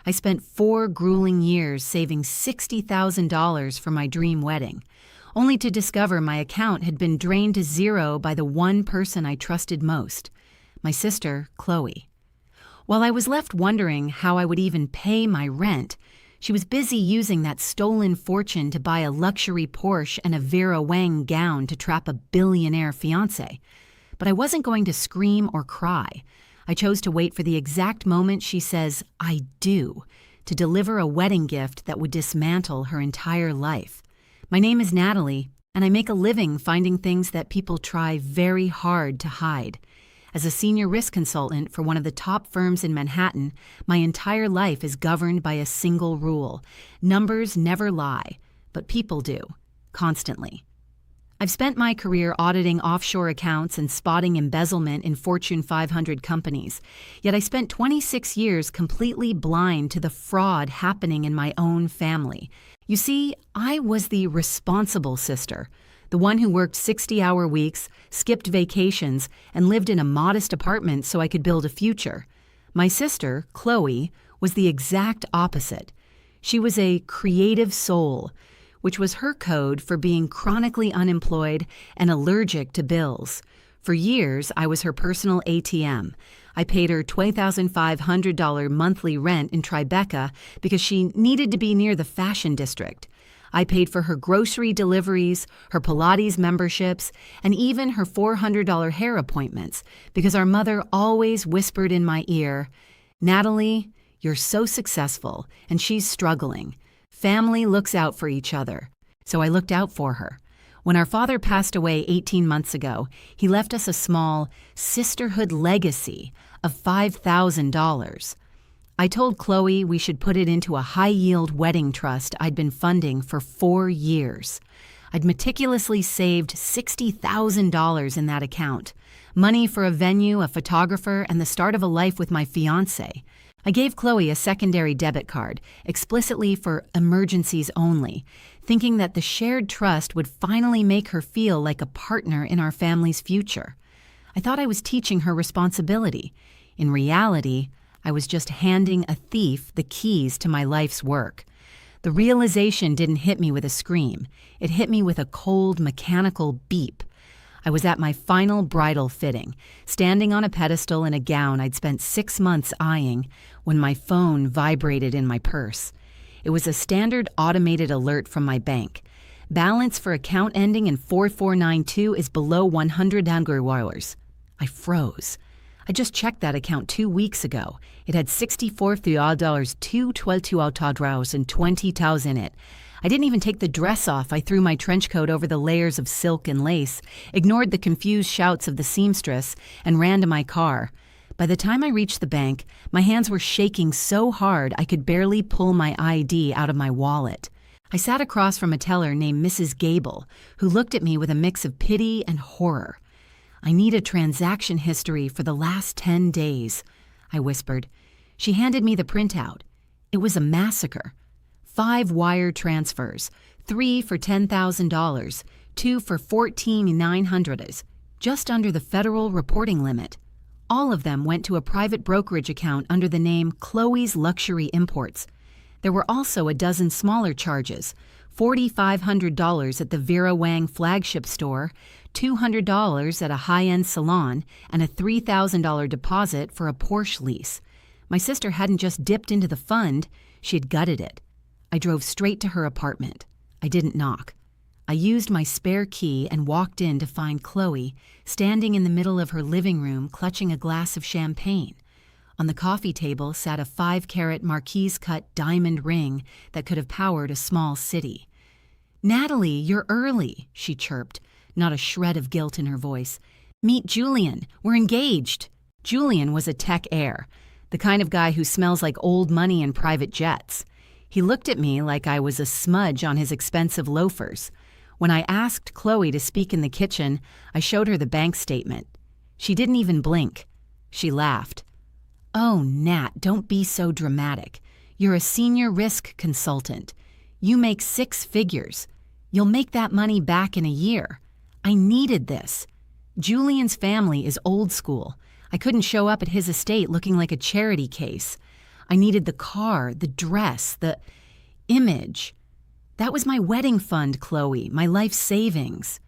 I spent 4 grueling years saving $60,000 for my dream wedding, only to discover my account had been drained to zero by the one person I trusted most, my sister, Chloe. While I was left wondering how I would even pay my rent, she was busy using that stolen fortune to buy a luxury Porsche and a Vera Wang gown to trap a billionaire fiancé. But I wasn't going to scream or cry. I chose to wait for the exact moment she says, "I do," to deliver a wedding gift that would dismantle her entire life. My name is Natalie, and I make a living finding things that people try very hard to hide. As a senior risk consultant for one of the top firms in Manhattan, my entire life is governed by a single rule. Numbers never lie, but people do, constantly. I've spent my career auditing offshore accounts and spotting embezzlement in Fortune 500 companies, yet I spent 26 years completely blind to the fraud happening in my own family. You see, I was the responsible sister, the one who worked 60-hour weeks, skipped vacations, and lived in a modest apartment so I could build a future. My sister, Chloe, was the exact opposite. She was a creative soul, which was her code for being chronically unemployed and allergic to bills. For years, I was her personal ATM. I paid her $20,500 monthly rent in Tribeca because she needed to be near the fashion district. I paid for her grocery deliveries, her Pilates memberships, and even her $400 hair appointments because our mother always whispered in my ear, "Natalie, you're so successful, and she's struggling. Family looks out for each other." So I looked out for her. When our father passed away 18 months ago, he left us a small sisterhood legacy of $5,000. I told Chloe we should put it into a high-yield wedding trust I'd been funding for 4 years. I'd meticulously saved $60,000 in that account, money for a venue, a photographer, and the start of a life with my fiancé. I gave Chloe a secondary debit card, explicitly for emergencies only, thinking that the shared trust would finally make her feel like a partner in our family's future. I thought I was teaching her responsibility. In reality, I was just handing a thief the keys to my life's work. The realization didn't hit me with a scream. It hit me with a cold, mechanical beep. I was at my final bridal fitting, standing on a pedestal in a gown I'd spent 6 months eyeing, when my phone vibrated in my purse. It was a standard automated alert from my bank. Balance for account ending in 4492 is below $100. I froze. I just checked that account 2 weeks ago. It had $64,212 and 20 taus in it. I didn't even take the dress off. I threw my trench coat over the layers of silk and lace, ignored the confused shouts of the seamstress, and ran to my car. By the time I reached the bank, my hands were shaking so hard I could barely pull my ID out of my wallet. I sat across from a teller named Mrs. Gable, who looked at me with a mix of pity and horror. "I need a transaction history for the last 10 days, I whispered. She handed me the printout. It was a massacre. 5 wire transfers, 3 for $10,000, 2 for $14,900, just under the federal reporting limit. All of them went to a private brokerage account under the name Chloe's Luxury Imports. There were also a dozen smaller charges, $4,500 at the Vera Wang flagship store, $200 at a high-end salon, and a $3,000 deposit for a Porsche lease. My sister hadn't just dipped into the fund, she had gutted it. I drove straight to her apartment. I didn't knock. I used my spare key and walked in to find Chloe standing in the middle of her living room clutching a glass of champagne. On the coffee table sat a 5-carat marquise-cut diamond ring that could have powered a small city. "Natalie, you're early," she chirped, not a shred of guilt in her voice. "Meet Julian. We're engaged." Julian was a tech heir, the kind of guy who smells like old money and private jets. He looked at me like I was a smudge on his expensive loafers. When I asked Chloe to speak in the kitchen, I showed her the bank statement. She didn't even blink. She laughed. "Oh, Nat, don't be so dramatic. You're a senior risk consultant. You make 6 figures. You'll make that money back in a year. I needed this. Julian's family is old school. I couldn't show up at his estate looking like a charity case. I needed the car, the dress, the image. That was my wedding fund, Chloe, my life savings.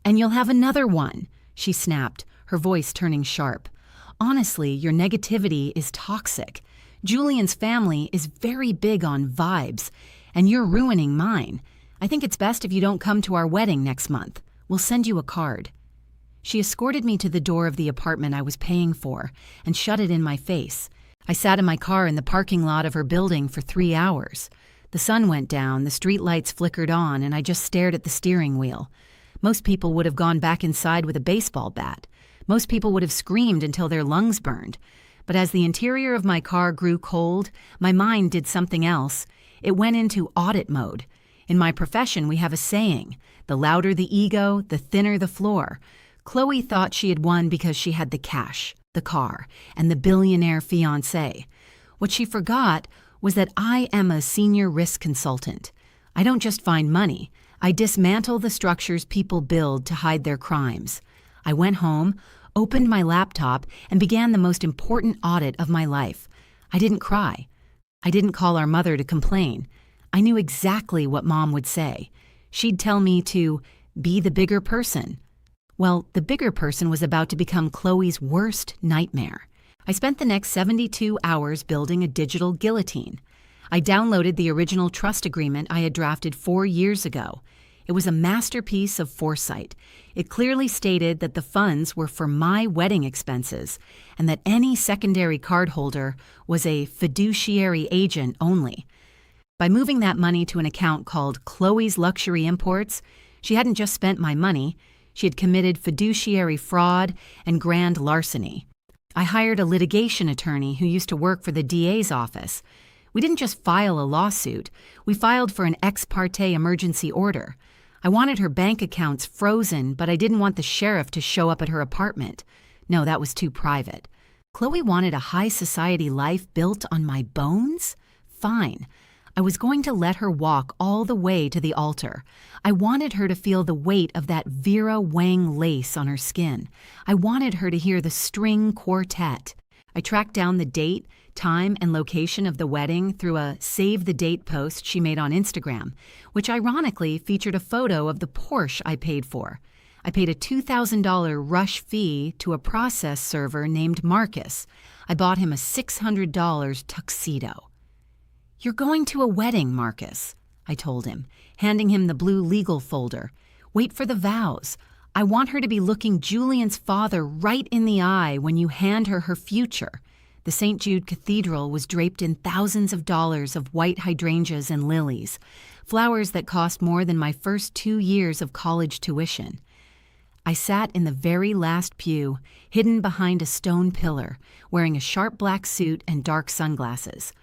And you'll have another one, she snapped, her voice turning sharp. Honestly, your negativity is toxic. Julian's family is very big on vibes, and you're ruining mine. I think it's best if you don't come to our wedding next month. We'll send you a card. She escorted me to the door of the apartment I was paying for and shut it in my face. I sat in my car in the parking lot of her building for 3 hours. The sun went down, the street lights flickered on, and I just stared at the steering wheel. Most people would have gone back inside with a baseball bat. Most people would have screamed until their lungs burned. But as the interior of my car grew cold, my mind did something else. It went into audit mode. In my profession, we have a saying, the louder the ego, the thinner the floor. Chloe thought she had won because she had the cash, the car, and the billionaire fiancé. What she forgot was that I am a senior risk consultant. I don't just find money. I dismantle the structures people build to hide their crimes. I went home, opened my laptop, and began the most important audit of my life. I didn't cry. I didn't call our mother to complain. I knew exactly what Mom would say. She'd tell me to be the bigger person. Well, the bigger person was about to become Chloe's worst nightmare. I spent the next 72 hours building a digital guillotine. I downloaded the original trust agreement I had drafted 4 years ago. It was a masterpiece of foresight. It clearly stated that the funds were for my wedding expenses and that any secondary cardholder was a fiduciary agent only. By moving that money to an account called Chloe's Luxury Imports, she hadn't just spent my money, she had committed fiduciary fraud and grand larceny. I hired a litigation attorney who used to work for the DA's office. We didn't just file a lawsuit, we filed for an ex parte emergency order. I wanted her bank accounts frozen, but I didn't want the sheriff to show up at her apartment. No, that was too private. Chloe wanted a high society life built on my bones? Fine. I was going to let her walk all the way to the altar. I wanted her to feel the weight of that Vera Wang lace on her skin. I wanted her to hear the string quartet. I tracked down the date, time, and location of the wedding through a save the date post she made on Instagram, which ironically featured a photo of the Porsche I paid for. I paid a $2,000 rush fee to a process server named Marcus. I bought him a $600 tuxedo. "You're going to a wedding, Marcus," I told him, handing him the blue legal folder. "Wait for the vows. I want her to be looking Julian's father right in the eye when you hand her her future." The St. Jude Cathedral was draped in thousands of dollars of white hydrangeas and lilies, flowers that cost more than my first 2 years of college tuition. I sat in the very last pew, hidden behind a stone pillar, wearing a sharp black suit and dark sunglasses.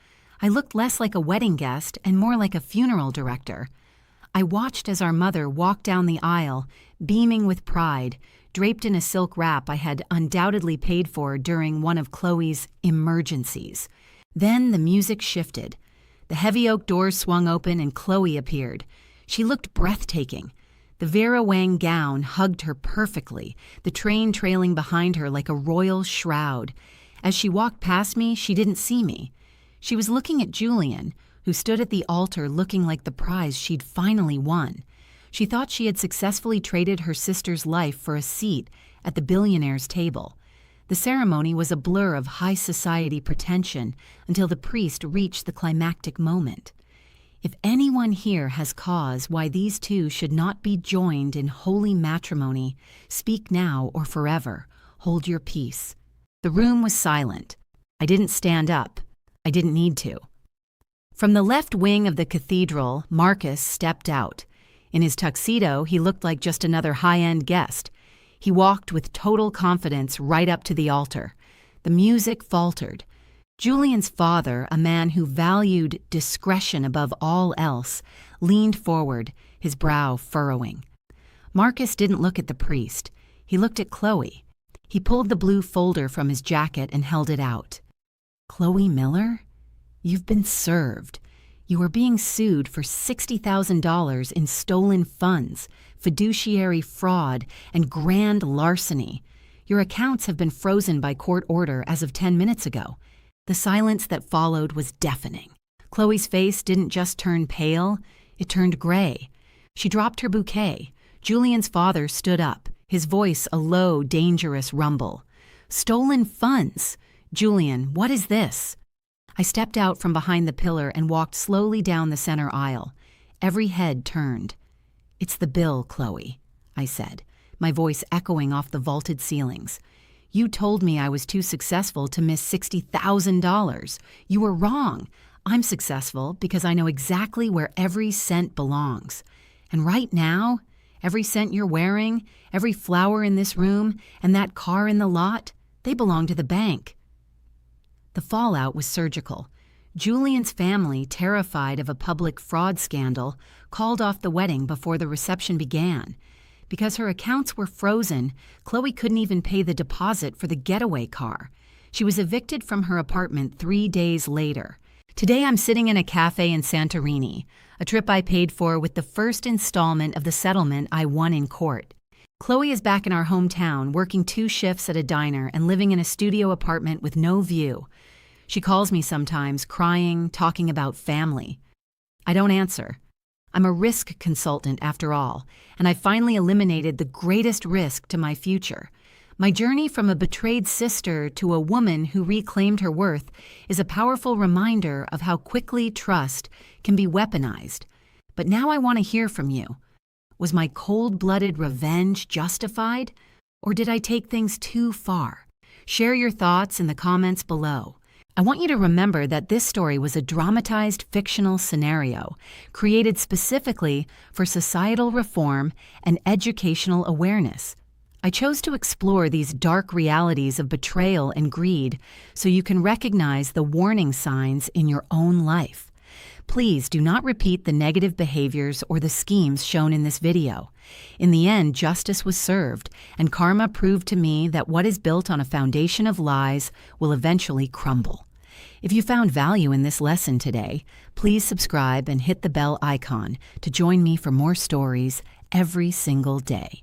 I looked less like a wedding guest and more like a funeral director. I watched as our mother walked down the aisle, beaming with pride, draped in a silk wrap I had undoubtedly paid for during one of Chloe's emergencies. Then the music shifted. The heavy oak doors swung open and Chloe appeared. She looked breathtaking. The Vera Wang gown hugged her perfectly, the train trailing behind her like a royal shroud. As she walked past me, she didn't see me. She was looking at Julian, who stood at the altar looking like the prize she'd finally won. She thought she had successfully traded her sister's life for a seat at the Billionaire's table. The ceremony was a blur of high society pretension until the priest reached the climactic moment. If anyone here has cause why these two should not be joined in holy matrimony, speak now or forever. Hold your peace. The room was silent. I didn't stand up. I didn't need to. From the left wing of the cathedral, Marcus stepped out. In his tuxedo, he looked like just another high-end guest. He walked with total confidence right up to the altar. The music faltered. Julian's father, a man who valued discretion above all else, leaned forward, his brow furrowing. Marcus didn't look at the priest. He looked at Chloe. He pulled the blue folder from his jacket and held it out. "Chloe Miller? You've been served. You are being sued for $60,000 in stolen funds, fiduciary fraud, and grand larceny. Your accounts have been frozen by court order as of 10 minutes ago. The silence that followed was deafening. Chloe's face didn't just turn pale, it turned gray. She dropped her bouquet. Julian's father stood up, his voice a low, dangerous rumble. "Stolen funds! Julian, what is this?" I stepped out from behind the pillar and walked slowly down the center aisle. Every head turned. "It's the bill, Chloe," I said, my voice echoing off the vaulted ceilings. "You told me I was too successful to miss $60,000. You were wrong. I'm successful because I know exactly where every cent belongs. And right now, every cent you're wearing, every flower in this room, and that car in the lot, they belong to the bank." The fallout was surgical. Julian's family, terrified of a public fraud scandal, called off the wedding before the reception began. Because her accounts were frozen, Chloe couldn't even pay the deposit for the getaway car. She was evicted from her apartment 3 days later. Today I'm sitting in a cafe in Santorini, a trip I paid for with the first installment of the settlement I won in court. Chloe is back in our hometown, working 2 shifts at a diner and living in a studio apartment with no view. She calls me sometimes, crying, talking about family. I don't answer. I'm a risk consultant after all, and I finally eliminated the greatest risk to my future. My journey from a betrayed sister to a woman who reclaimed her worth is a powerful reminder of how quickly trust can be weaponized. But now I want to hear from you. Was my cold-blooded revenge justified, or did I take things too far? Share your thoughts in the comments below. I want you to remember that this story was a dramatized fictional scenario created specifically for societal reform and educational awareness. I chose to explore these dark realities of betrayal and greed so you can recognize the warning signs in your own life. Please do not repeat the negative behaviors or the schemes shown in this video. In the end, justice was served, and karma proved to me that what is built on a foundation of lies will eventually crumble. If you found value in this lesson today, please subscribe and hit the bell icon to join me for more stories every single day.